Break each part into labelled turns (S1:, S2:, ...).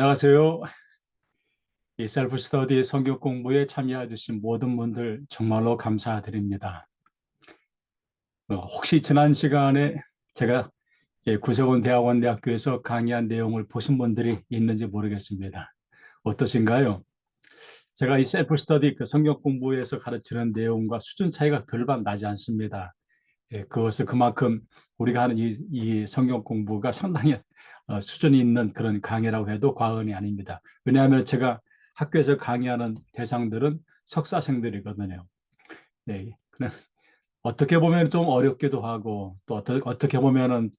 S1: 안녕하세요. 이 셀프 스터디 성경 공부에 참여해 주신 모든 분들 정말로 감사드립니다. 혹시 지난 시간에 제가 구세군 대학원대학교에서 강의한 내용을 보신 분들이 있는지 모르겠습니다. 어떠신가요? 제가 이 셀프 스터디 성경 공부에서 가르치는 내용과 수준 차이가 별반 나지 않습니다. 그것을 그만큼 우리가 하는 이 성경 공부가 상당히 수준이 있는 그런 강의라고 해도 과언이 아닙니다. 왜냐하면 제가 학교에서 강의하는 대상들은 석사생들이거든요. 네, 어떻게 보면 좀 어렵기도 하고 또 어떻게 보면은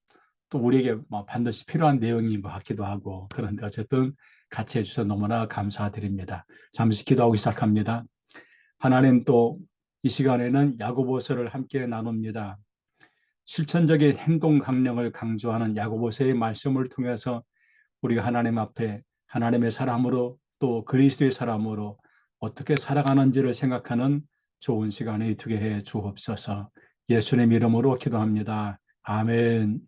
S1: 또 우리에게 반드시 필요한 내용인 것 같기도 하고 그런데 어쨌든 같이 해주셔서 너무나 감사드립니다. 잠시 기도하고 시작합니다. 하나님 또 이 시간에는 야고보서를 함께 나눕니다. 실천적인 행동 강령을 강조하는 야고보서의 말씀을 통해서 우리가 하나님 앞에 하나님의 사람으로 또 그리스도의 사람으로 어떻게 살아가는지를 생각하는 좋은 시간이 되게 해 주옵소서. 예수님 이름으로 기도합니다. 아멘.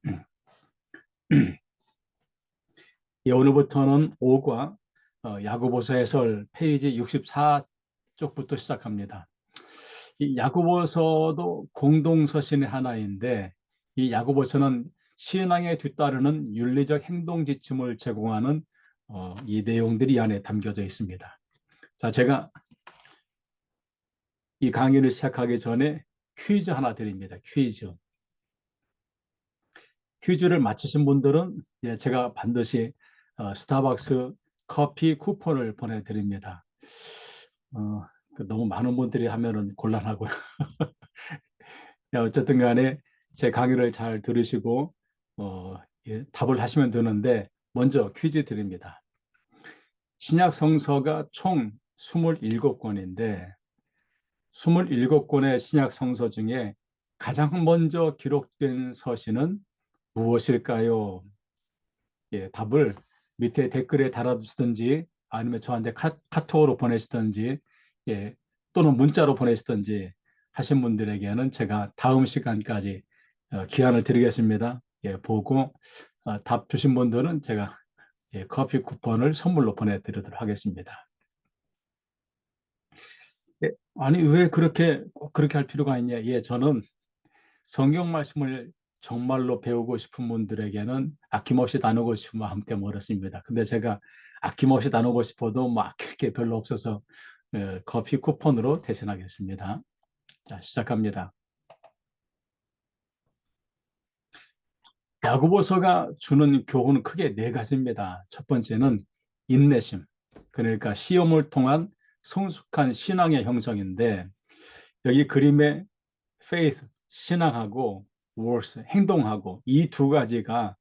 S1: 예, 오늘부터는 5과 야고보서 해설 페이지 64쪽부터 시작합니다. 이 야고보서도 공동서신의 하나인데 이 야고보서는 신앙에 뒤따르는 윤리적 행동 지침을 제공하는 이 내용들이 이 안에 담겨져 있습니다. 자, 제가 이 강의를 시작하기 전에 퀴즈 하나 드립니다. 퀴즈. 퀴즈를 맞히신 분들은 제가 반드시 스타벅스 커피 쿠폰을 보내드립니다. 너무 많은 분들이 하면은 곤란하고요. 어쨌든 간에 제 강의를 잘 들으시고 답을 하시면 되는데 먼저 퀴즈 드립니다. 신약 성서가 총 27권인데 27권의 신약 성서 중에 가장 먼저 기록된 서신은 무엇일까요? 예, 답을 밑에 댓글에 달아주시든지 아니면 저한테 카톡으로 보내시든지 또는 문자로 보내시든지 하신 분들에게는 제가 다음 시간까지 기한을 드리겠습니다. 보고 답 주신 분들은 제가 커피 쿠폰을 선물로 보내드리도록 하겠습니다. 아니 왜 꼭 그렇게 할 필요가 있냐? 저는 성경 말씀을 정말로 배우고 싶은 분들에게는 아낌없이 나누고 싶은 마음 때문에 어렵습니다. 근데 제가 아낌없이 나누고 싶어도 아낄 게 별로 없어서 커피 쿠폰으로 대신하겠습니다. 자, 시작합니다. 야고보서가 주는 교훈은 크게 네 가지입니다. 첫 번째는 인내심, 그러니까 시험을 통한 성숙한 신앙의 형성인데 여기 그림에 faith, 신앙하고 works, 행동하고 이 두 가지가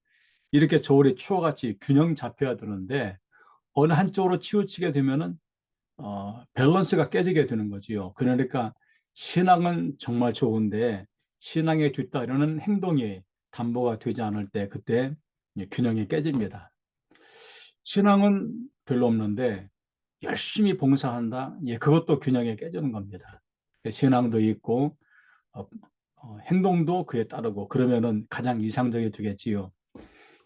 S1: 이렇게 저울에 추워같이 균형 잡혀야 되는데 어느 한쪽으로 치우치게 되면은 밸런스가 깨지게 되는 거지요. 그러니까 신앙은 정말 좋은데 신앙에 뒤따르는 행동이 담보가 되지 않을 때 그때 균형이 깨집니다. 신앙은 별로 없는데 열심히 봉사한다. 그것도 균형이 깨지는 겁니다. 신앙도 있고 어, 행동도 그에 따르고 그러면은 가장 이상적이 되겠지요.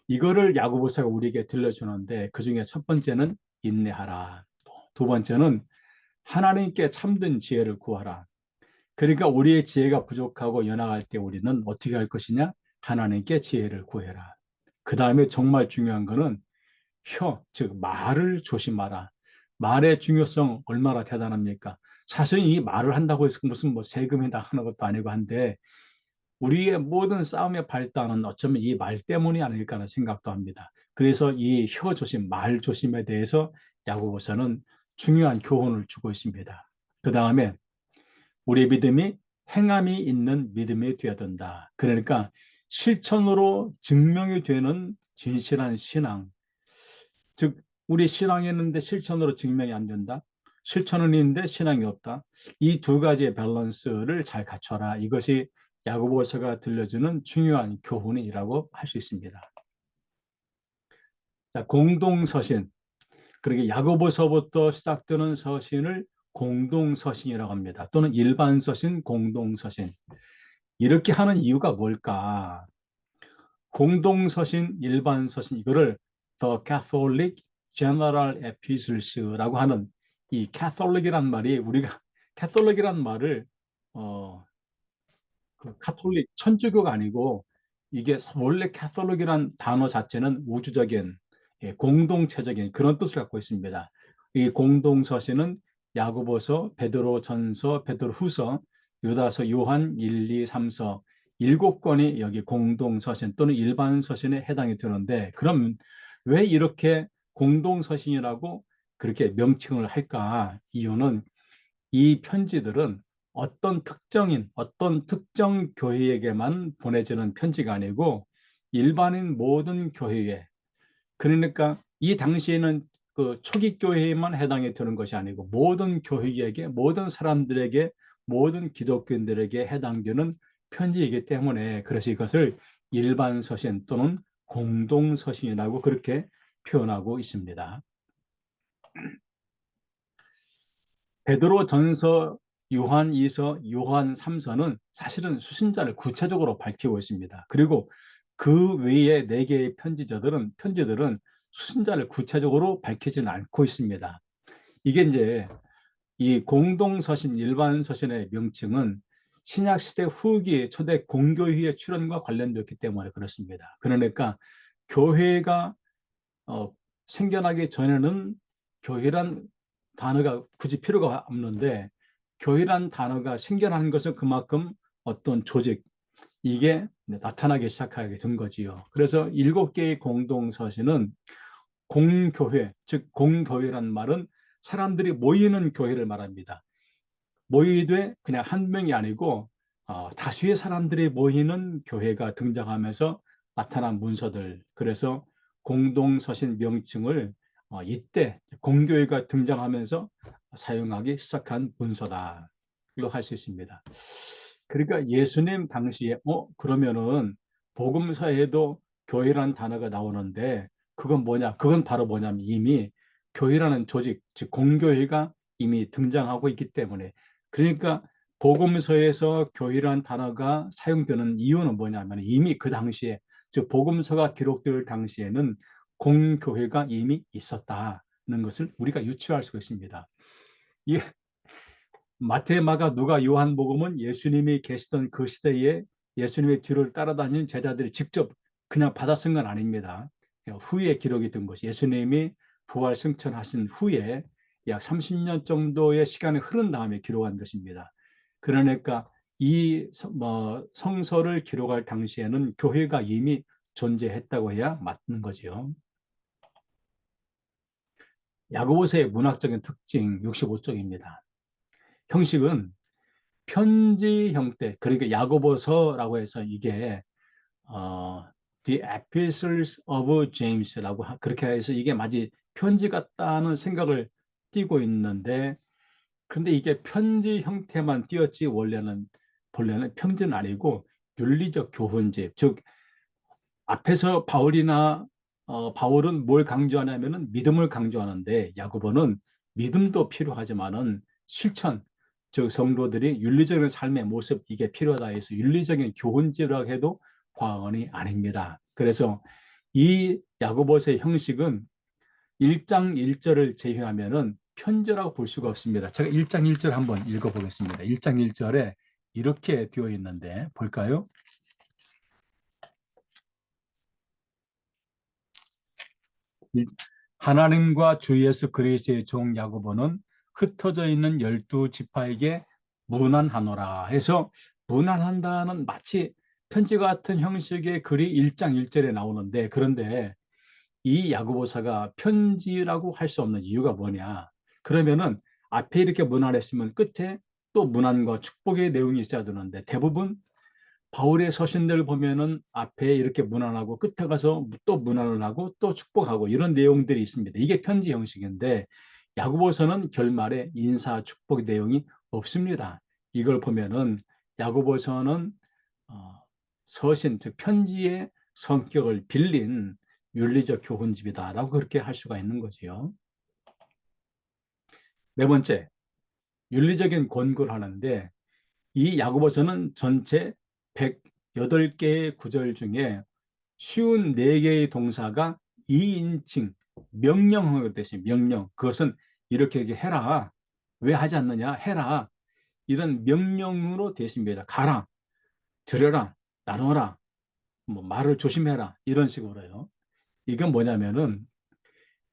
S1: 이거를 야고보서가 우리에게 들려주는데 그중에 첫 번째는 인내하라. 두 번째는 하나님께 참된 지혜를 구하라. 그러니까 우리의 지혜가 부족하고 연약할 때 우리는 어떻게 할 것이냐? 하나님께 지혜를 구해라. 그 다음에 정말 중요한 거는 즉 말을 조심하라. 말의 중요성 얼마나 대단합니까? 사실 이 말을 한다고 해서 무슨 세금이 나가는 것도 아니고 한데 우리의 모든 싸움의 발단은 어쩌면 이 말 때문이 아닐까 하는 생각도 합니다. 그래서 이 혀 조심, 말 조심에 대해서 야고보서는 중요한 교훈을 주고 있습니다. 그 다음에 우리의 믿음이 행함이 있는 믿음이 되어야 된다. 그러니까 실천으로 증명이 되는 진실한 신앙. 즉 우리 신앙이 있는데 실천으로 증명이 안 된다. 실천은 있는데 신앙이 없다. 이 두 가지의 밸런스를 잘 갖춰라. 이것이 야고보서가 들려주는 중요한 교훈이라고 할 수 있습니다. 자, 공동서신. 그러니까 야고보서부터 시작되는 서신을 공동서신이라고 합니다. 또는 일반서신, 공동서신. 이렇게 하는 이유가 뭘까? 공동서신, 일반서신 이거를 The Catholic General Epistles라고 하는 이 Catholic이란 말이 우리가 Catholic이란 말을 그 카톨릭 천주교가 아니고 이게 원래 캐톨릭이란 단어 자체는 우주적인 공동체적인 그런 뜻을 갖고 있습니다. 이 공동서신은 야고보서, 베드로전서, 베드로후서, 유다서, 요한 1, 2, 3서 7권이 여기 공동서신 또는 일반 서신에 해당이 되는데 그럼 왜 이렇게 공동서신이라고 그렇게 명칭을 할까? 이유는 이 편지들은 어떤 특정인, 어떤 특정 교회에게만 보내지는 편지가 아니고 일반인 모든 교회에, 그러니까 이 당시에는 그 초기 교회에만 해당이 되는 것이 아니고 모든 교회에게, 모든 사람들에게, 모든 기독교인들에게 해당되는 편지이기 때문에 그래서 이것을 일반 서신 또는 공동 서신이라고 그렇게 표현하고 있습니다. 베드로 전서, 요한 2서, 요한 3서는 사실은 수신자를 구체적으로 밝히고 있습니다. 그리고 그 외에 네 개의 편지들은 수신자를 구체적으로 밝히지는 않고 있습니다. 이게 이제 이 공동서신, 일반서신의 명칭은 신약시대 후기 초대 공교회의 출현과 관련되었기 때문에 그렇습니다. 그러니까 교회가 어, 생겨나기 전에는 교회란 단어가 굳이 필요가 없는데 교회란 단어가 생겨나는 것은 그만큼 어떤 조직 이게 나타나기 시작하게 된 거지요. 그래서 7개의 공동서신은 공교회, 즉 공교회란 말은 사람들이 모이는 교회를 말합니다. 모이되 그냥 한 명이 아니고 다수의 사람들이 모이는 교회가 등장하면서 나타난 문서들. 그래서 공동서신 명칭을 이때 공교회가 등장하면서 사용하기 시작한 문서다. 로 할 수 있습니다. 그러니까 예수님 당시에 그러면은 복음서에도 교회라는 단어가 나오는데 그건 뭐냐? 그건 바로 뭐냐면 이미 교회라는 조직, 즉 공교회가 이미 등장하고 있기 때문에 그러니까 복음서에서 교회라는 단어가 사용되는 이유는 뭐냐면 이미 그 당시에 즉 복음서가 기록될 당시에는 공교회가 이미 있었다는 것을 우리가 유추할 수 있습니다. 이 마태, 마가, 누가, 요한복음은 예수님이 계시던 그 시대에 예수님의 뒤를 따라다니는 제자들이 직접 그냥 받아 쓴 건 아닙니다. 후에 기록이 된 것이 예수님이 부활 승천하신 후에 약 30년 정도의 시간이 흐른 다음에 기록한 것입니다. 그러니까 이 성서를 기록할 당시에는 교회가 이미 존재했다고 해야 맞는 거지요. 야고보서의 문학적인 특징 65쪽입니다. 형식은 편지 형태, 그러니까 야고보서라고 해서 이게 The Epistles of James라고 그렇게 해서 이게 마치 편지 같다는 생각을 띠고 있는데 그런데 이게 편지 형태만 띄었지 본래는 편지는 아니고 윤리적 교훈집, 즉 앞에서 바울은 뭘 강조하냐면은 믿음을 강조하는데 야고보는 믿음도 필요하지만은 실천, 즉 성도들이 윤리적인 삶의 모습 이게 필요하다 해서 윤리적인 교훈지라고 해도 과언이 아닙니다. 그래서 이 야고보서의 형식은 1장 1절을 제외하면은 편지라고 볼 수가 없습니다. 제가 1장 1절 한번 읽어보겠습니다. 1장 1절에 이렇게 되어 있는데 볼까요? 하나님과 주 예수 그리스도의 종 야고보는 흩어져 있는 12지파에게 문안하노라 해서 문안한다는 마치 편지 같은 형식의 글이 1장 1절에 나오는데 그런데 이 야고보서가 편지라고 할 수 없는 이유가 뭐냐? 그러면은 앞에 이렇게 문안했으면 끝에 또 문안과 축복의 내용이 있어야 되는데 대부분 바울의 서신들 보면은 앞에 이렇게 문안하고 끝에 가서 또 문안을 하고 또 축복하고 이런 내용들이 있습니다. 이게 편지 형식인데 야고보서는 결말에 인사 축복 내용이 없습니다. 이걸 보면은 야고보서는 어, 서신 즉 편지의 성격을 빌린 윤리적 교훈집이다라고 그렇게 할 수가 있는 거지요. 네 번째, 윤리적인 권고를 하는데 이 야고보서는 전체 108개의 구절 중에 쉬운 4개의 동사가 2인칭, 명령형으로 되신 명령. 그것은 이렇게 해라. 왜 하지 않느냐? 해라. 이런 명령으로 되십니다. 가라, 들여라, 나눠라, 뭐 말을 조심해라. 이런 식으로요. 이건 뭐냐면은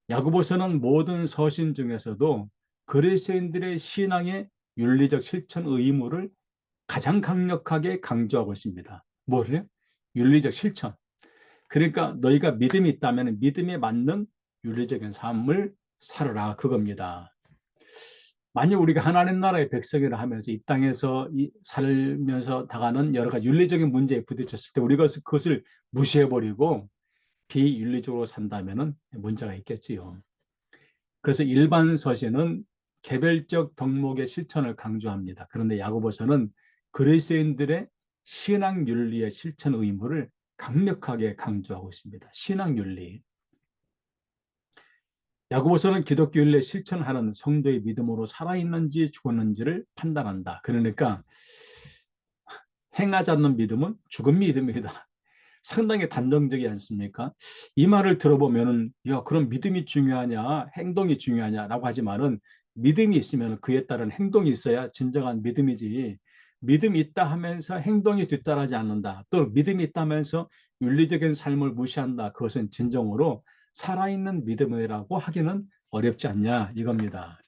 S1: 야고보서는 모든 서신 중에서도 그리스도인들의 신앙의 윤리적 실천 의무를 가장 강력하게 강조하고 있습니다. 뭐를요? 윤리적 실천. 그러니까 너희가 믿음이 있다면 믿음에 맞는 윤리적인 삶을 살아라 그겁니다. 만약 우리가 하나님 나라의 백성이라 하면서 이 땅에서 살면서 다가는 여러 가지 윤리적인 문제에 부딪혔을 때 우리가 그것을 무시해버리고 비윤리적으로 산다면 문제가 있겠지요. 그래서 일반 서신은 개별적 덕목의 실천을 강조합니다. 그런데 야고보서는 그리스도인들의 신앙 윤리의 실천 의무를 강력하게 강조하고 있습니다. 신앙 윤리. 야고보서는 기독교 윤리 실천하는 성도의 믿음으로 살아있는지 죽었는지를 판단한다. 그러니까 행하지 않는 믿음은 죽은 믿음이다. 상당히 단정적이지 않습니까? 이 말을 들어보면은 야, 그럼 믿음이 중요하냐, 행동이 중요하냐라고 하지만은 믿음이 있으면 그에 따른 행동이 있어야 진정한 믿음이지. 믿음이 있다 하면서 행동이 뒤따르지 않는다. 또 믿음이 있다 하면서 윤리적인 삶을 무시한다. 그것은 진정으로 살아있는 믿음이라고 하기는 어렵지 않냐 이겁니다.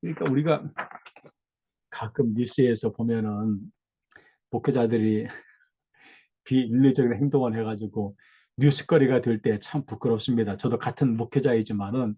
S1: 그러니까 우리가 가끔 뉴스에서 보면은 목회자들이 비윤리적인 행동을 해가지고 뉴스거리가 될 때 참 부끄럽습니다. 저도 같은 목회자이지만은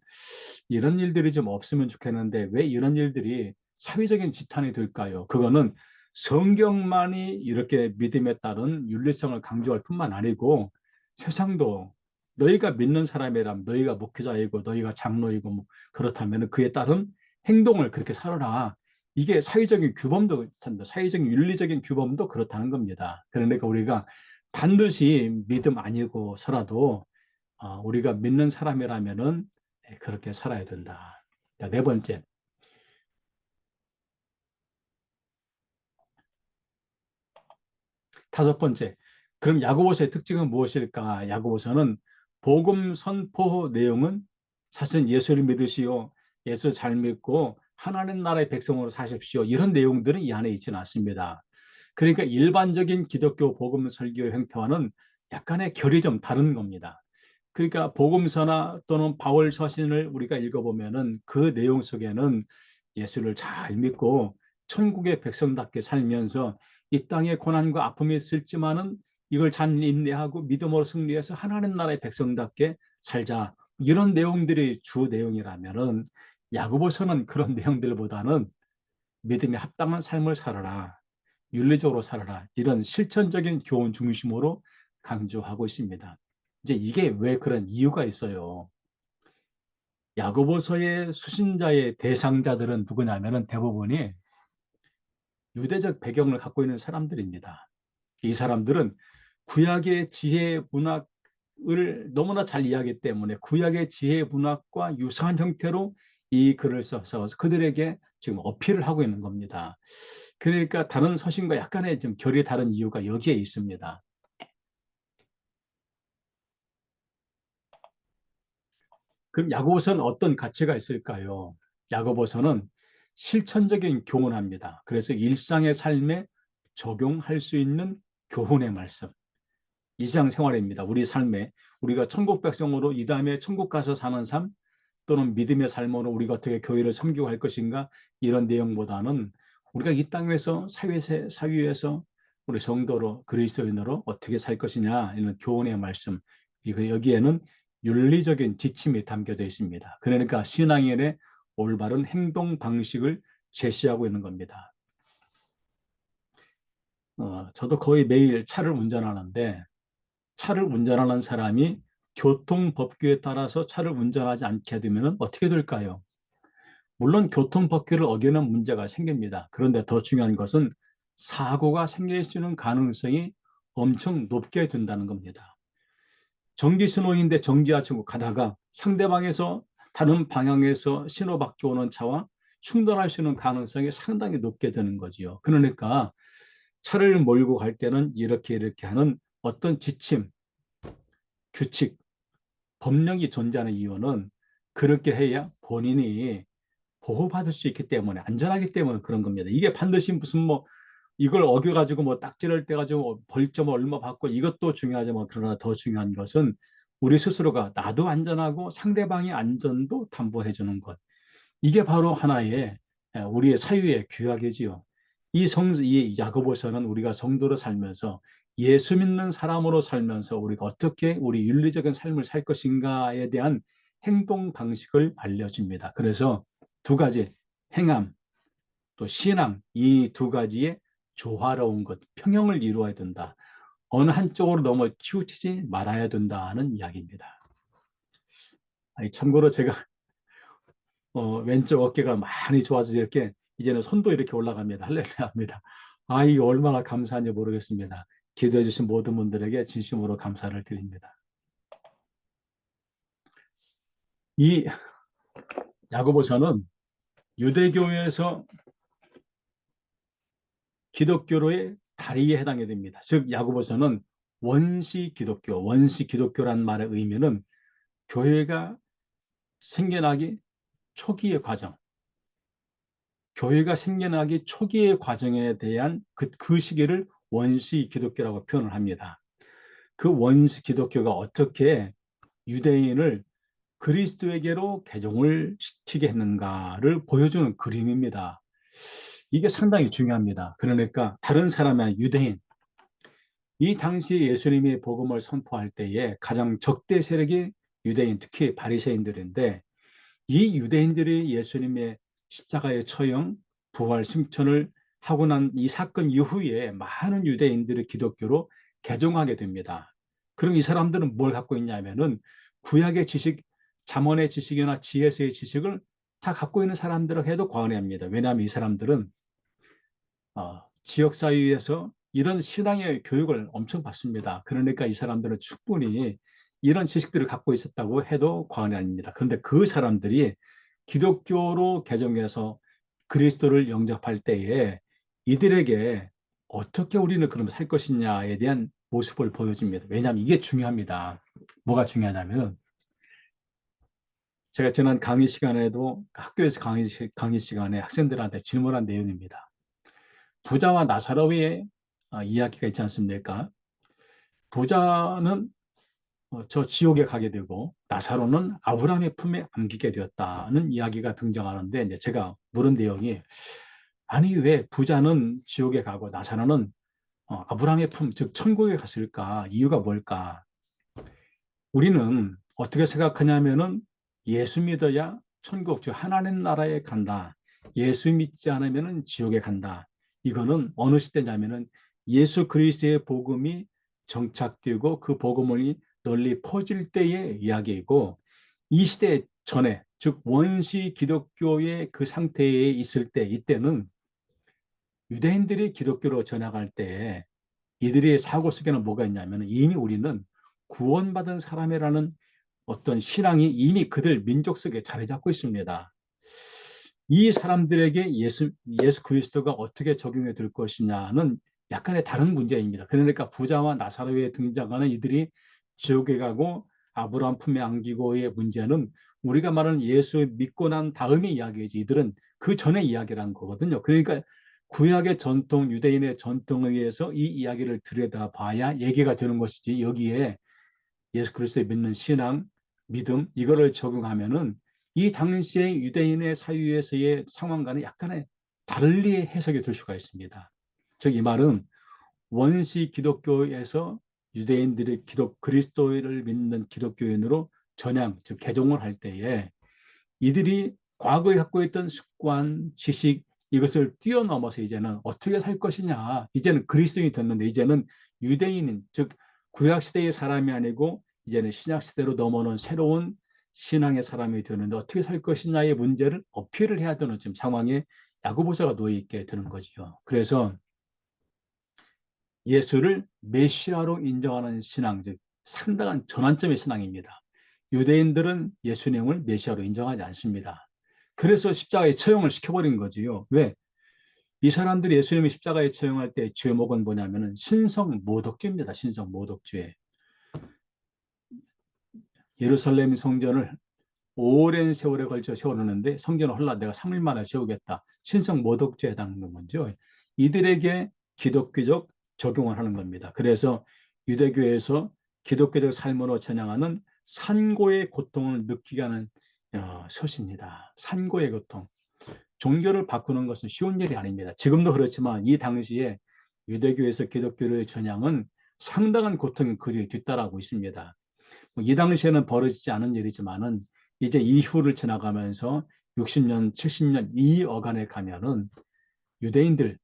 S1: 이런 일들이 좀 없으면 좋겠는데 왜 이런 일들이 사회적인 지탄이 될까요? 그거는 성경만이 이렇게 믿음에 따른 윤리성을 강조할 뿐만 아니고 세상도 너희가 믿는 사람이라면 너희가 목회자이고 너희가 장로이고 뭐 그렇다면 그에 따른 행동을 그렇게 살아라. 이게 사회적인 규범도 사회적인 윤리적인 규범도 그렇다는 겁니다. 그러니까 우리가 반드시 믿음 아니고서라도 우리가 믿는 사람이라면은 그렇게 살아야 된다. 네 번째, 다섯 번째. 그럼 야고보서의 특징은 무엇일까? 야고보서는 복음 선포 내용은 사실 예수를 믿으시오, 예수 잘 믿고 하나님 나라의 백성으로 사십시오. 이런 내용들은 이 안에 있지는 않습니다. 그러니까 일반적인 기독교 복음 설교 형태와는 약간의 결이 좀 다른 겁니다. 그러니까 복음서나 또는 바울 서신을 우리가 읽어보면은 그 내용 속에는 예수를 잘 믿고 천국의 백성답게 살면서 이 땅에 고난과 아픔이 있을지만은 이걸 잘 인내하고 믿음으로 승리해서 하나님 나라의 백성답게 살자. 이런 내용들이 주 내용이라면은 야고보서는 그런 내용들보다는 믿음에 합당한 삶을 살아라. 윤리적으로 살아라. 이런 실천적인 교훈 중심으로 강조하고 있습니다. 이제 이게 왜 그런 이유가 있어요. 야고보서의 수신자의 대상자들은 누구냐면은 대부분이 유대적 배경을 갖고 있는 사람들입니다. 이 사람들은 구약의 지혜 문학을 너무나 잘 이해하기 때문에 구약의 지혜 문학과 유사한 형태로 이 글을 써서 그들에게 지금 어필을 하고 있는 겁니다. 그러니까 다른 서신과 약간의 좀 결이 다른 이유가 여기에 있습니다. 그럼 야고보서는 어떤 가치가 있을까요? 야고보서는 실천적인 교훈합니다. 그래서 일상의 삶에 적용할 수 있는 교훈의 말씀. 일상생활입니다. 우리 삶에 우리가 천국 백성으로 이 다음에 천국 가서 사는 삶 또는 믿음의 삶으로 우리가 어떻게 교회를 섬기고 할 것인가 이런 내용보다는 우리가 이 땅에서 사회에서 우리 성도로 그리스도인으로 어떻게 살 것이냐 이런 교훈의 말씀 이거 여기에는 윤리적인 지침이 담겨져 있습니다. 그러니까 신앙인의 올바른 행동 방식을 제시하고 있는 겁니다. 저도 거의 매일 차를 운전하는데 차를 운전하는 사람이 교통법규에 따라서 차를 운전하지 않게 되면 어떻게 될까요? 물론 교통법규를 어기는 문제가 생깁니다. 그런데 더 중요한 것은 사고가 생길 수 있는 가능성이 엄청 높게 된다는 겁니다. 정지신호인데 정지하고 가다가 상대방에서 다른 방향에서 신호밖에 오는 차와 충돌할 수 있는 가능성이 상당히 높게 되는 거지요. 그러니까 차를 몰고 갈 때는 이렇게 하는 어떤 지침, 규칙 법령이 존재하는 이유는 그렇게 해야 본인이 보호받을 수 있기 때문에, 안전하기 때문에 그런 겁니다. 이게 반드시 무슨 뭐 이걸 어겨가지고 뭐 딱지를 떼가지고 벌점 얼마 받고 이것도 중요하지만, 그러나 더 중요한 것은 우리 스스로가 나도 안전하고 상대방의 안전도 담보해 주는 것. 이게 바로 하나의 우리의 사유의 규약이지요. 이 야고보서는 우리가 성도로 살면서 예수 믿는 사람으로 살면서 우리가 어떻게 우리 윤리적인 삶을 살 것인가에 대한 행동 방식을 알려줍니다. 그래서 두 가지, 행함 또 신앙, 이 두 가지의 조화로운 것, 평형을 이루어야 된다. 어느 한쪽으로 너무 치우치지 말아야 된다는 이야기입니다. 참고로 제가 왼쪽 어깨가 많이 좋아져서 이렇게 이제는 손도 이렇게 올라갑니다. 할렐루야합니다. 이거 얼마나 감사한지 모르겠습니다. 기도해 주신 모든 분들에게 진심으로 감사를 드립니다. 이 야고보서는 유대교에서 기독교로의 다리에 해당이 됩니다. 즉 야고보서는 원시 기독교, 원시 기독교란 말의 의미는 교회가 생겨나기 초기의 과정, 교회가 생겨나기 초기의 과정에 대한 그 시기를 원시 기독교라고 표현을 합니다. 그 원시 기독교가 어떻게 유대인을 그리스도에게로 개종을 시키게 했는가를 보여주는 그림입니다. 이게 상당히 중요합니다. 그러니까 다른 사람의 유대인, 이 당시 예수님이 복음을 선포할 때에 가장 적대 세력이 유대인, 특히 바리새인들인데, 이 유대인들이 예수님의 십자가의 처형, 부활, 승천을 하고 난 이 사건 이후에 많은 유대인들이 기독교로 개종하게 됩니다. 그럼 이 사람들은 뭘 갖고 있냐면은 구약의 지식, 잠언의 지식이나 지혜서의 지식을 다 갖고 있는 사람들을 해도 과언이 아닙니다. 왜냐하면 이 사람들은 지역사회에서 이런 신앙의 교육을 엄청 받습니다. 그러니까 이 사람들은 충분히 이런 지식들을 갖고 있었다고 해도 과언이 아닙니다. 그런데 그 사람들이 기독교로 개종해서 그리스도를 영접할 때에 이들에게 어떻게 우리는 그럼 살 것이냐에 대한 모습을 보여줍니다. 왜냐하면 이게 중요합니다. 뭐가 중요하냐면, 제가 지난 강의 시간에도 학교에서 강의 시간에 학생들한테 질문한 내용입니다. 부자와 나사로의 이야기가 있지 않습니까? 부자는 저 지옥에 가게 되고 나사로는 아브라함의 품에 안기게 되었다는 이야기가 등장하는데, 이제 제가 물은 내용이, 아니 왜 부자는 지옥에 가고 나사로는 아브라함의 품, 즉 천국에 갔을까? 이유가 뭘까? 우리는 어떻게 생각하냐면은 예수 믿어야 천국, 즉 하나님 나라에 간다. 예수 믿지 않으면은 지옥에 간다. 이거는 어느 시대냐면은 예수 그리스도의 복음이 정착되고 그 복음이 널리 퍼질 때의 이야기이고, 이 시대 전에, 즉 원시 기독교의 그 상태에 있을 때, 이때는 유대인들이 기독교로 전향할 때 이들의 사고 속에는 뭐가 있냐면, 이미 우리는 구원받은 사람이라는 어떤 신앙이 이미 그들 민족 속에 자리 잡고 있습니다. 이 사람들에게 예수 그리스도가 어떻게 적용이 될 것이냐는 약간의 다른 문제입니다. 그러니까 부자와 나사로에 등장하는 이들이 지옥에 가고 아브라함 품에 안기고의 문제는 우리가 말하는 예수 믿고 난 다음의 이야기이지, 이들은 그 전의 이야기라는 거거든요. 그러니까 구약의 전통, 유대인의 전통에 의해서 이 이야기를 들여다봐야 얘기가 되는 것이지, 여기에 예수 그리스도에 믿는 신앙, 믿음, 이거를 적용하면은 이 당시의 유대인의 사유에서의 상황과는 약간의 달리 해석이 될 수가 있습니다. 즉 이 말은 원시 기독교에서 유대인들이 그리스도를 믿는 기독교인으로 전향, 즉 개종을 할 때에 이들이 과거에 갖고 있던 습관, 지식, 이것을 뛰어넘어서 이제는 어떻게 살 것이냐. 이제는 그리스도인이 됐는데, 이제는 유대인인, 즉 구약시대의 사람이 아니고 이제는 신약시대로 넘어오는 새로운 신앙의 사람이 되는데 어떻게 살 것이냐의 문제를 어필을 해야 되는 지금 상황에 야고보서가 놓여 있게 되는 거지요. 그래서 예수를 메시아로 인정하는 신앙, 즉 상당한 전환점의 신앙입니다. 유대인들은 예수님을 메시아로 인정하지 않습니다. 그래서 십자가에 처형을 시켜버린 거지요. 왜? 이 사람들이 예수님이 십자가에 처형할 때 죄목은 뭐냐면은 신성 모독죄입니다. 신성 모독죄. 예루살렘 성전을 오랜 세월에 걸쳐 세워놓는데 성전을 헐라 내가 3일 만에 세우겠다. 신성 모독죄에 해당하는 거죠. 이들에게 기독교적 적용을 하는 겁니다. 그래서 유대교에서 기독교적 삶으로 전향하는 산고의 고통을 느끼게 하는 서신이다. 산고의 고통. 종교를 바꾸는 것은 쉬운 일이 아닙니다. 지금도 그렇지만 이 당시에 유대교에서 기독교의 전향은 상당한 고통이 그 뒤에 뒤따라오고 있습니다. 이 당시에는 벌어지지 않은 일이지만은 이제 이후를 지나가면서 60년, 70년 이 어간에 가면은 유대인들,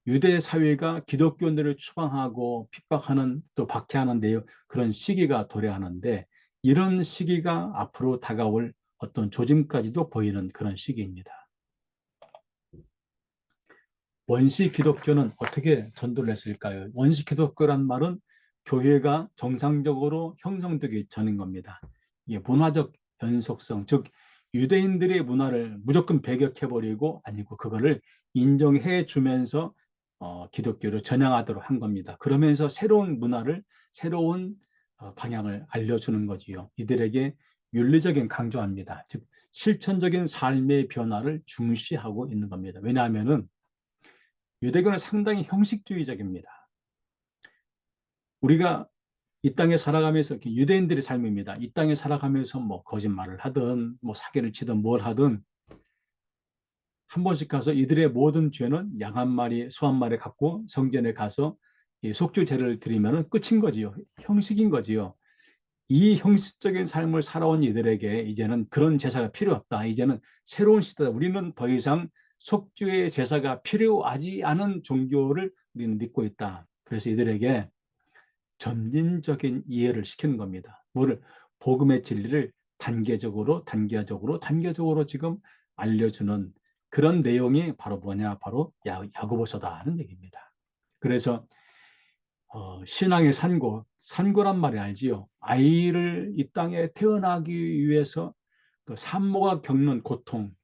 S1: 유대 사회가 기독교인들을 추방하고 핍박하는 또 박해하는 내용 그런 시기가 도래하는데 이런 시기가 앞으로 다가올 어떤 조짐까지도 보이는 그런 시기입니다. 원시 기독교는 어떻게 전도를 했을까요? 원시 기독교란 말은 교회가 정상적으로 형성되기 전인 겁니다. 이게 문화적 연속성, 즉 유대인들의 문화를 무조건 배격해버리고 아니고 그거를 인정해 주면서 기독교를 전향하도록 한 겁니다. 그러면서 새로운 문화를 새로운 방향을 알려주는 거지요. 이들에게 윤리적인 강조합니다. 즉 실천적인 삶의 변화를 중시하고 있는 겁니다. 왜냐하면은 유대교는 상당히 형식주의적입니다. 우리가 이 땅에 살아가면서 유대인들의 삶입니다. 이 땅에 살아가면서 뭐 거짓말을 하든 뭐 사기를 치든 뭘 하든 한 번씩 가서 이들의 모든 죄는 양 한 마리, 소 한 마리 갖고 성전에 가서 속죄 제를 드리면 끝인 거지요. 형식인 거지요. 이 형식적인 삶을 살아온 이들에게 이제는 그런 제사가 필요 없다. 이제는 새로운 시대다. 우리는 더 이상 속죄의 제사가 필요하지 않은 종교를 우리는 믿고 있다. 그래서 이들에게 점진적인 이해를 시키는 겁니다. 뭐를? 복음의 진리를 단계적으로 지금 알려주는 그런 내용이 바로 뭐냐? 바로 야고보서다 하는 얘기입니다. 그래서 신앙의 산고란 말이 알지요. 아이를 이 땅에 태어나기 위해서 그 산모가 겪는 고통,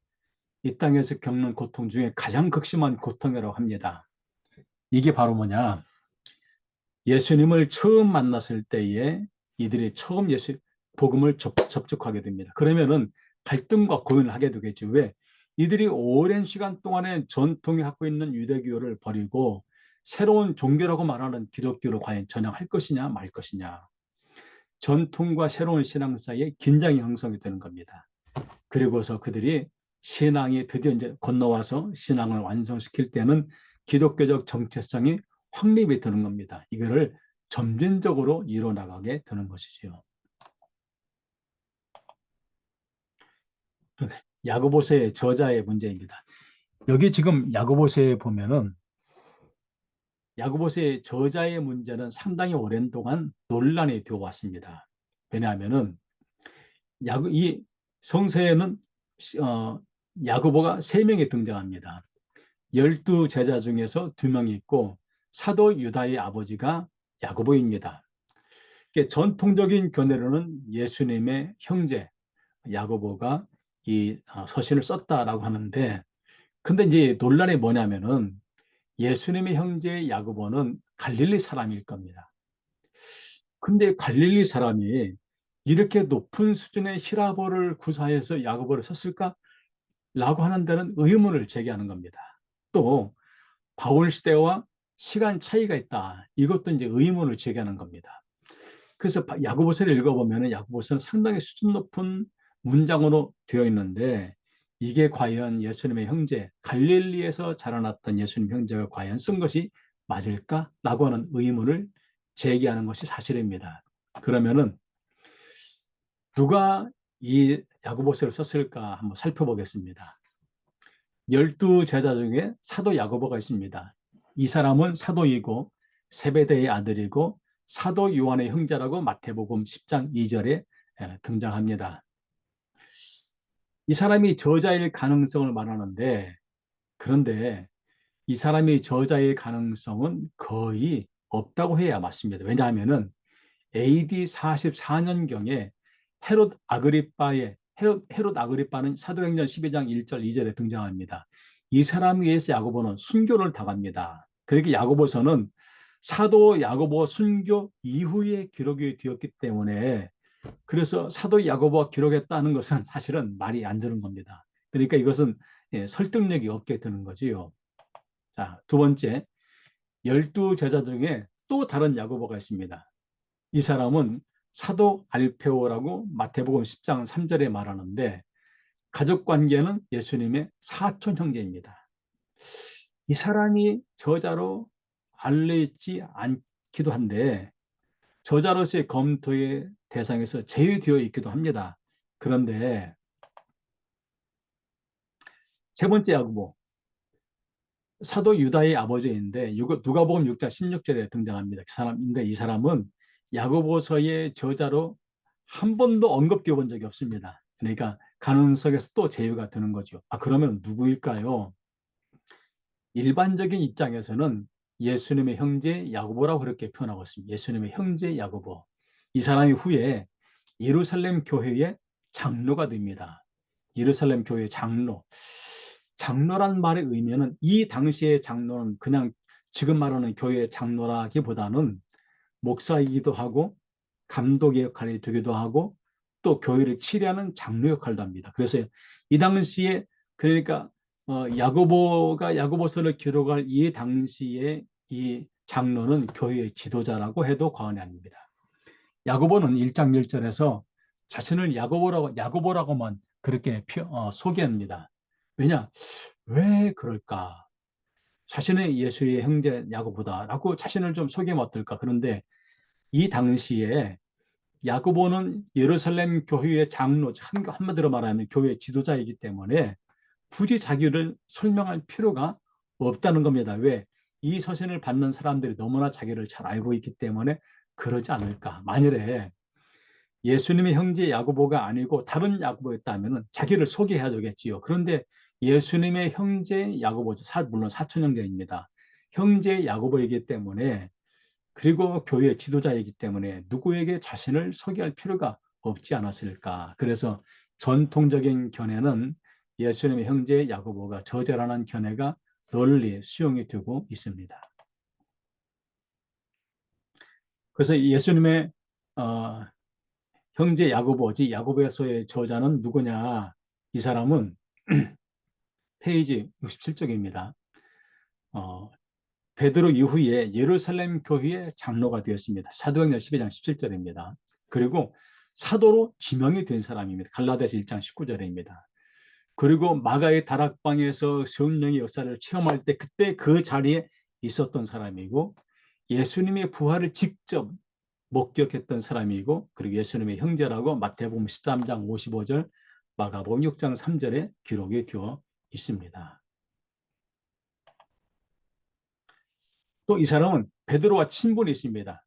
S1: 이 땅에서 겪는 고통 중에 가장 극심한 고통이라고 합니다. 이게 바로 뭐냐? 예수님을 처음 만났을 때에 이들이 처음 복음을 접촉하게 됩니다. 그러면은 갈등과 고민을 하게 되겠죠. 왜? 이들이 오랜 시간 동안에 전통이 갖고 있는 유대교를 버리고 새로운 종교라고 말하는 기독교를 과연 전향할 것이냐 말 것이냐. 전통과 새로운 신앙 사이에 긴장이 형성이 되는 겁니다. 그리고서 그들이 신앙이 드디어 이제 건너와서 신앙을 완성시킬 때는 기독교적 정체성이 확립이 되는 겁니다. 이거를 점진적으로 이뤄나가게 되는 것이지요. 야고보서의 저자의 문제입니다. 여기 지금 야고보서에 보면은 야고보서의 저자의 문제는 상당히 오랜 동안 논란이 되어 왔습니다. 왜냐하면은 이 성서에는 야고보가 3명이 등장합니다. 12제자 중에서 2명이 있고 사도 유다의 아버지가 야고보입니다. 전통적인 견해로는 예수님의 형제 야고보가 이 서신을 썼다라고 하는데 근데 이제 논란이 뭐냐면은 예수님의 형제 야고보는 갈릴리 사람일 겁니다. 근데 갈릴리 사람이 이렇게 높은 수준의 히라보를 구사해서 야고보를 썼을까? 라고 하는 데는 의문을 제기하는 겁니다. 또 바울 시대와 시간 차이가 있다. 이것도 이제 의문을 제기하는 겁니다. 그래서 야고보서를 읽어보면 야고보서는 상당히 수준 높은 문장으로 되어 있는데 이게 과연 예수님의 형제, 갈릴리에서 자라났던 예수님 형제가 과연 쓴 것이 맞을까라고 하는 의문을 제기하는 것이 사실입니다. 그러면은 누가 이 야고보서를 썼을까 한번 살펴보겠습니다. 12제자 중에 사도 야고보가 있습니다. 이 사람은 사도이고 세베대의 아들이고 사도 요한의 형제라고 마태복음 10장 2절에 등장합니다. 이 사람이 저자일 가능성을 말하는데 그런데 이 사람이 저자일 가능성은 거의 없다고 해야 맞습니다. 왜냐하면 AD 44년경에 헤롯 아그리빠는 사도행전 12장 1절 2절에 등장합니다. 이 사람에 의해서 야고보는 순교를 당합니다. 그렇게 야고보서는 사도 야고보 순교 이후에 기록이 되었기 때문에 그래서 사도 야고보가 기록했다는 것은 사실은 말이 안 되는 겁니다. 그러니까 이것은 설득력이 없게 되는 거지요. 자, 두 번째, 12제자 중에 또 다른 야고보가 있습니다. 이 사람은 사도 알페오라고 마태복음 10장 3절에 말하는데 가족 관계는 예수님의 사촌 형제입니다. 이 사람이 저자로 알려있지 않기도 한데 저자로서의 검토의 대상에서 제외되어 있기도 합니다. 그런데 세 번째 야고보, 사도 유다의 아버지인데 누가복음 6장 16절에 등장합니다. 그 사람인데 이 사람은 야고보서의 저자로 한 번도 언급되어 본 적이 없습니다. 그러니까 가능성에서 또 제외가 되는 거죠. 그러면 누구일까요? 일반적인 입장에서는 예수님의 형제 야고보라고 그렇게 표현하고 있습니다. 예수님의 형제 야고보. 이 사람이 후에 예루살렘 교회의 장로가 됩니다. 예루살렘 교회 장로. 장로란 말의 의미는 이 당시의 장로는 그냥 지금 말하는 교회 장로라기보다는 목사이기도 하고 감독의 역할이 되기도 하고 또 교회를 치료하는 장로 역할도 합니다. 그래서 이 당시에 그러니까 야고보가 야고보서를 기록할 이 당시에 이 장로는 교회의 지도자라고 해도 과언이 아닙니다. 야고보는 1장 1절에서 자신을 야고보라고만 그렇게 소개합니다. 왜냐? 왜 그럴까? 자신의 예수의 형제 야고보다라고 자신을 좀 소개하면 어떨까? 그런데 이 당시에 야고보는 예루살렘 교회의 장로, 한마디로 말하면 교회 지도자이기 때문에 굳이 자기를 설명할 필요가 없다는 겁니다. 왜? 이 서신을 받는 사람들이 너무나 자기를 잘 알고 있기 때문에 그러지 않을까. 만일에 예수님의 형제 야고보가 아니고 다른 야고보였다면 자기를 소개해야 되겠지요. 그런데 예수님의 형제 야고보죠. 물론 사촌 형제입니다. 형제 야고보이기 때문에 그리고 교회 지도자이기 때문에 누구에게 자신을 소개할 필요가 없지 않았을까. 그래서 전통적인 견해는 예수님의 형제 야고보가 저자라는 견해가 널리 수용이 되고 있습니다. 그래서 예수님의 어, 형제 야고보지 야고보서의 저자는 누구냐? 이 사람은 페이지 67쪽입니다. 베드로 이후에 예루살렘 교회의 장로가 되었습니다. 사도행전 12장 17절입니다. 그리고 사도로 지명이 된 사람입니다. 갈라디아서 1장 19절입니다. 그리고 마가의 다락방에서 성령의 역사를 체험할 때 그때 그 자리에 있었던 사람이고 예수님의 부활을 직접 목격했던 사람이고 그리고 예수님의 형제라고 마태복음 13장 55절 마가복음 6장 3절에 기록이 되어 있습니다. 또 이 사람은 베드로와 친분이 있습니다.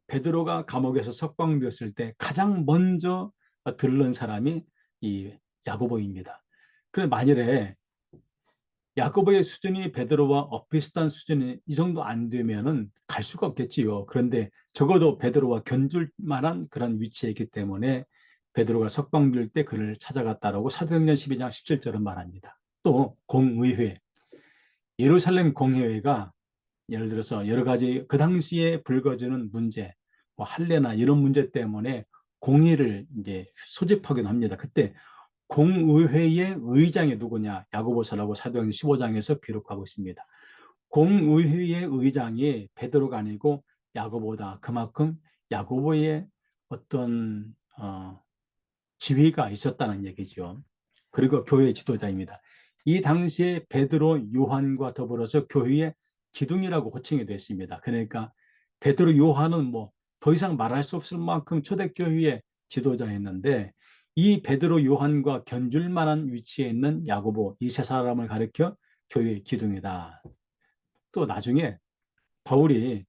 S1: 베드로가 감옥에서 석방되었을 때 가장 먼저 들른 사람이 이 야고보입니다. 그런데 만일에 야고보의 수준이 베드로와 엇비슷한 수준이 이 정도 안 되면은 갈 수가 없겠지요. 그런데 적어도 베드로와 견줄 만한 그런 위치에 있기 때문에 베드로가 석방될 때 그를 찾아갔다라고 사도행전 12장 17절은 말합니다. 또 공의회, 예루살렘 공회가 예를 들어서 여러 가지 그 당시에 불거지는 문제, 뭐 할례나 이런 문제 때문에 공의를 이제 소집하기도 합니다. 그때 공의회의 의장이 누구냐? 야고보서라고 사도행전 15장에서 기록하고 있습니다. 공의회의 의장이 베드로가 아니고 야고보다. 그만큼 야고보의 어떤 지위가 있었다는 얘기죠. 그리고 교회 지도자입니다. 이 당시에 베드로, 요한과 더불어서 교회의 기둥이라고 호칭이 됐습니다. 그러니까 베드로, 요한은 뭐 더 이상 말할 수 없을 만큼 초대교회의 지도자였는데 이 베드로, 요한과 견줄 만한 위치에 있는 야고보, 이 세 사람을 가리켜 교회의 기둥이다. 또 나중에 바울이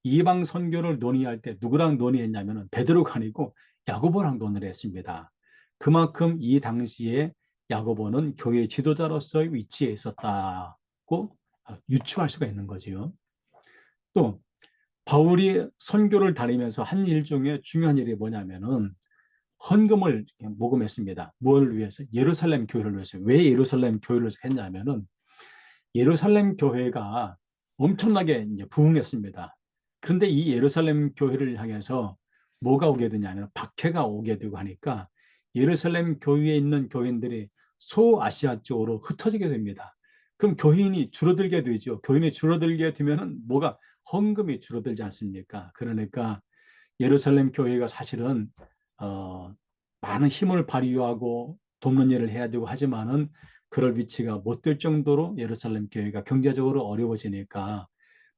S1: 이방 선교를 논의할 때 누구랑 논의했냐면 베드로가 아니고 야고보랑 논의를 했습니다. 그만큼 이 당시에 야고보는 교회 지도자로서의 위치에 있었다고 유추할 수가 있는 거지요. 또 바울이 선교를 다니면서 한 일 중에 중요한 일이 뭐냐면은 헌금을 모금했습니다. 뭘 위해서? 예루살렘 교회를 위해서. 왜 예루살렘 교회를 했냐면은 예루살렘 교회가 엄청나게 이제 부흥했습니다. 그런데 이 예루살렘 교회를 향해서 뭐가 오게 되냐면 박해가 오게 되고 하니까 예루살렘 교회에 있는 교인들이 소아시아 쪽으로 흩어지게 됩니다. 그럼 교인이 줄어들게 되죠. 교인이 줄어들게 되면은 뭐가 헌금이 줄어들지 않습니까? 그러니까 예루살렘 교회가 사실은 어, 많은 힘을 발휘하고 돕는 일을 해야 되고 하지만은 그럴 위치가 못 될 정도로 예루살렘 교회가 경제적으로 어려워지니까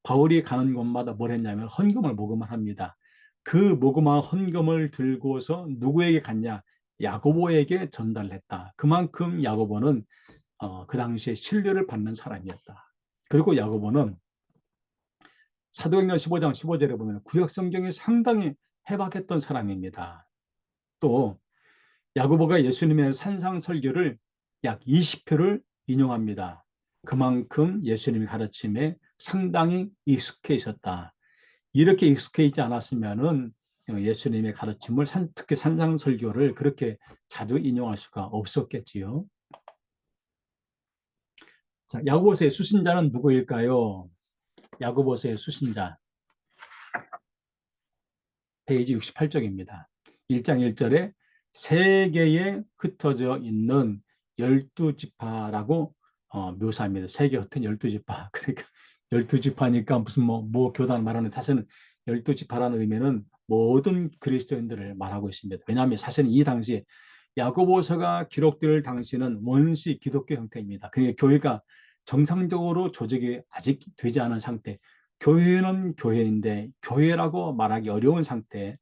S1: 바울이 가는 곳마다 뭘 했냐면 헌금을 모금을 합니다. 그 모금한 헌금을 들고서 누구에게 갔냐? 야고보에게 전달했다. 그만큼 야고보는 그 당시에 신뢰를 받는 사람이었다. 그리고 야고보는 사도행전 15장 15절에 보면 구약 성경이 상당히 해박했던 사람입니다. 또 야고보가 예수님의 산상 설교를 약 20회를 인용합니다. 그만큼 예수님의 가르침에 상당히 익숙해 있었다. 이렇게 익숙해 있지 않았으면은 예수님의 가르침을 특히 산상 설교를 그렇게 자주 인용할 수가 없었겠지요. 자, 야고보서의 수신자는 누구일까요? 야고보서의 수신자 페이지 68쪽입니다. 1장 1절에 세 개에 흩어져 있는 12지파라고 묘사합니다. 세 개 흩은 12지파. 그러니까 12지파니까 무슨 뭐 교단 말하는 사실은 12지파라는 의미는 모든 그리스도인들을 말하고 있습니다. 왜냐하면 사실은 이 당시에 야고보서가 기록될 당시는 원시 기독교 형태입니다. 그러니까 교회가 정상적으로 조직이 아직 되지 않은 상태. 교회는 교회인데 교회라고 말하기 어려운 상태.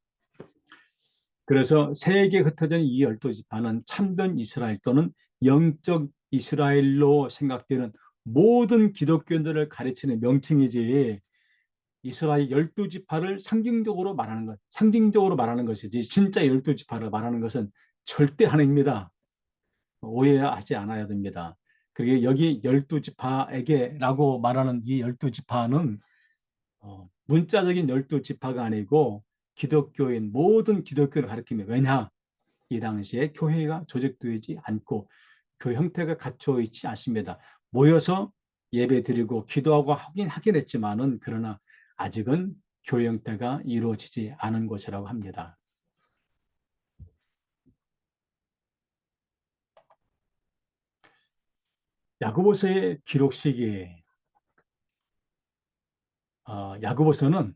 S1: 그래서 세계에 흩어진 이 12지파는 참된 이스라엘 또는 영적 이스라엘로 생각되는 모든 기독교인들을 가르치는 명칭이지 이스라엘 12지파를 상징적으로 말하는 것, 상징적으로 말하는 것이지 진짜 12지파를 말하는 것은 절대 아닙니다. 오해하지 않아야 됩니다. 그리고 여기 12지파에게라고 말하는 이 12지파는 문자적인 12지파가 아니고 기독교인 모든 기독교를 가리킵니다. 왜냐? 이 당시에 교회가 조직되지 않고 교회 형태가 갖춰 있지 않습니다. 모여서 예배 드리고 기도하고 하긴 했지만은 그러나 아직은 교회 형태가 이루어지지 않은 것이라고 합니다. 야고보서의 기록 시기, 야고보서는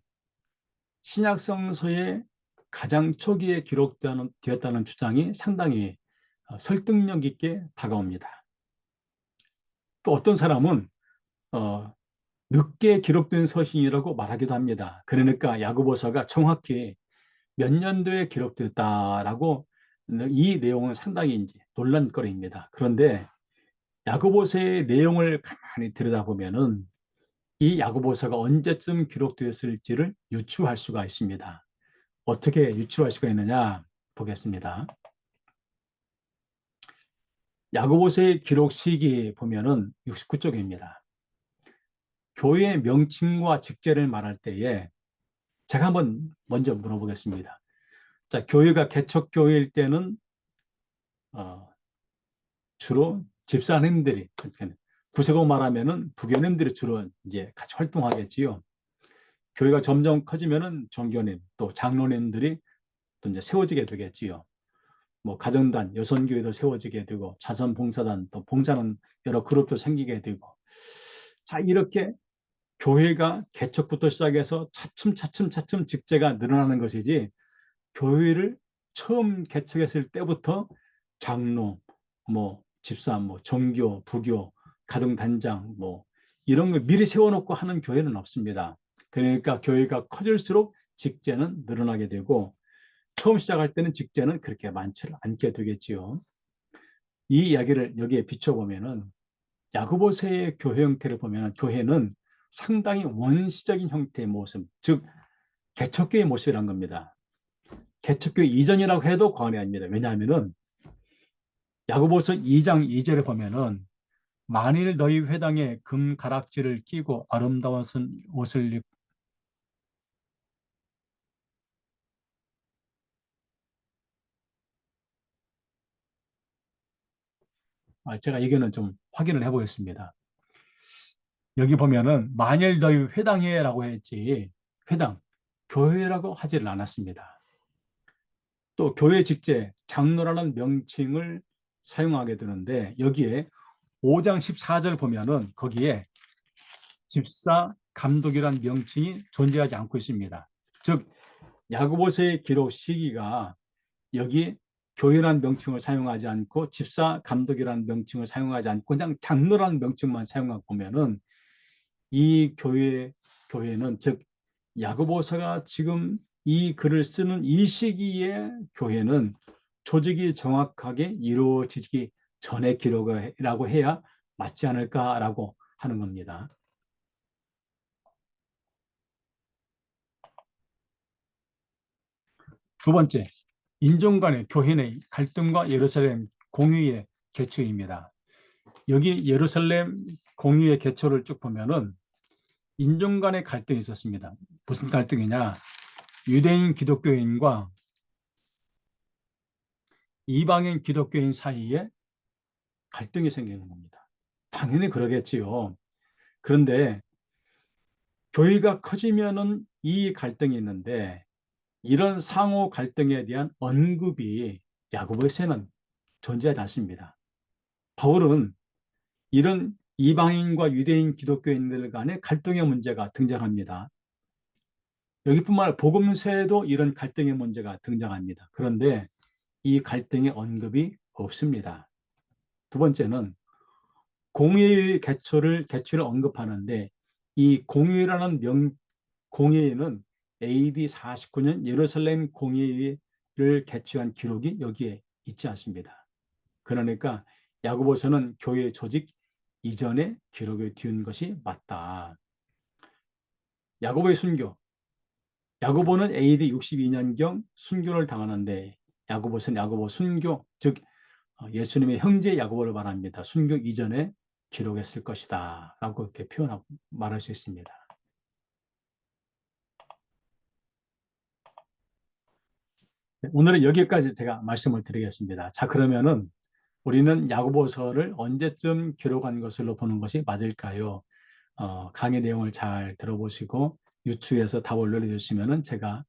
S1: 신약성서의 가장 초기에 기록되었다는 주장이 상당히 설득력 있게 다가옵니다. 또 어떤 사람은 어, 늦게 기록된 서신이라고 말하기도 합니다. 그러니까 야고보서가 정확히 몇 년도에 기록됐다라고 이 내용은 상당히 이제 논란거리입니다. 그런데 야고보서의 내용을 가만히 들여다보면은 이 야고보서가 언제쯤 기록되었을지를 유추할 수가 있습니다. 어떻게 유추할 수가 있느냐 보겠습니다. 야고보서의 기록 시기 보면은 69쪽입니다. 교회의 명칭과 직제를 말할 때에 제가 한번 먼저 물어보겠습니다. 자, 교회가 개척교회일 때는 어, 주로 집사님들이 구세고 말하면은 부교님들이 주로 이제 같이 활동하겠지요. 교회가 점점 커지면은 종교님 또 장로님들이 또 이제 세워지게 되겠지요. 뭐 가정단, 여선교회도 세워지게 되고 자선봉사단 또 봉사는 여러 그룹도 생기게 되고 자 이렇게 교회가 개척부터 시작해서 차츰 직제가 늘어나는 것이지 교회를 처음 개척했을 때부터 장로, 뭐 집사, 뭐 종교, 부교, 가정단장 뭐 이런 걸 미리 세워놓고 하는 교회는 없습니다. 그러니까 교회가 커질수록 직제는 늘어나게 되고 처음 시작할 때는 직제는 그렇게 많지 않게 되겠지요. 이 이야기를 여기에 비춰보면은 야고보서의 교회 형태를 보면 교회는 상당히 원시적인 형태의 모습, 즉 개척교의 모습이란 겁니다. 개척교 이전이라고 해도 과언이 아닙니다. 왜냐하면은 야고보서 2장 2절에 보면은 만일 너희 회당에 금 가락지를 끼고 아름다운 옷을 제가 이거는 좀 확인을 해보겠습니다. 여기 보면은 만일 너희 회당에라고 했지 회당 교회라고 하지를 않았습니다. 또 교회 직제 장로라는 명칭을 사용하게 되는데 여기에 5장 14절 보면은 거기에 집사 감독이란 명칭이 존재하지 않고 있습니다. 즉 야고보서의 기록 시기가 여기 교회라는 명칭을 사용하지 않고 집사 감독이라는 명칭을 사용하지 않고 그냥 장로라는 명칭만 사용하고 보면은 이 교회는 즉 야고보서가 지금 이 글을 쓰는 이 시기에 교회는 조직이 정확하게 이루어지기 전의 기록이라고 해야 맞지 않을까라고 하는 겁니다. 두 번째, 인종 간의 교회 의 갈등과 예루살렘 공의의 개초입니다. 여기 예루살렘 공의의 개초를 쭉 보면은 인종 간의 갈등이 있었습니다. 무슨 갈등이냐? 유대인 기독교인과 이방인 기독교인 사이에 갈등이 생기는 겁니다. 당연히 그러겠지요. 그런데 교회가 커지면은 이 갈등이 있는데 이런 상호 갈등에 대한 언급이 야고보서에는 존재하지 않습니다. 바울은 이런 이방인과 유대인 기독교인들 간의 갈등의 문제가 등장합니다. 여기뿐만 아니라 복음서에도 이런 갈등의 문제가 등장합니다. 그런데 이 갈등의 언급이 없습니다. 두 번째는 공의의 개초를 언급하는데 이 공의라는 공의는 AD 49년 예루살렘 공의를 개최한 기록이 여기에 있지 않습니다. 그러니까 야고보서는 교회 조직 이전에 기록을 띄운 것이 맞다. 야고보의 순교. 야고보는 AD 62년경 순교를 당하는데 야고보서는 야고보 순교, 즉 예수님의 형제 야고보를 말합니다. 순교 이전에 기록했을 것이다 라고 이렇게 표현하고 말할 수 있습니다. 오늘은 여기까지 제가 말씀을 드리겠습니다. 자, 그러면은 우리는 야고보서를 언제쯤 기록한 것으로 보는 것이 맞을까요? 강의 내용을 잘 들어보시고 유추해서 답을 올려주시면은 제가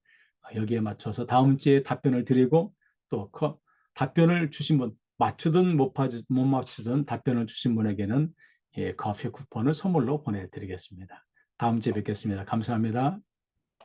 S1: 여기에 맞춰서 다음 주에 답변을 드리고 또 답변을 주신 분 맞추든 못 맞추든 답변을 주신 분에게는 커피 쿠폰을 선물로 보내드리겠습니다. 다음 주에 뵙겠습니다. 감사합니다.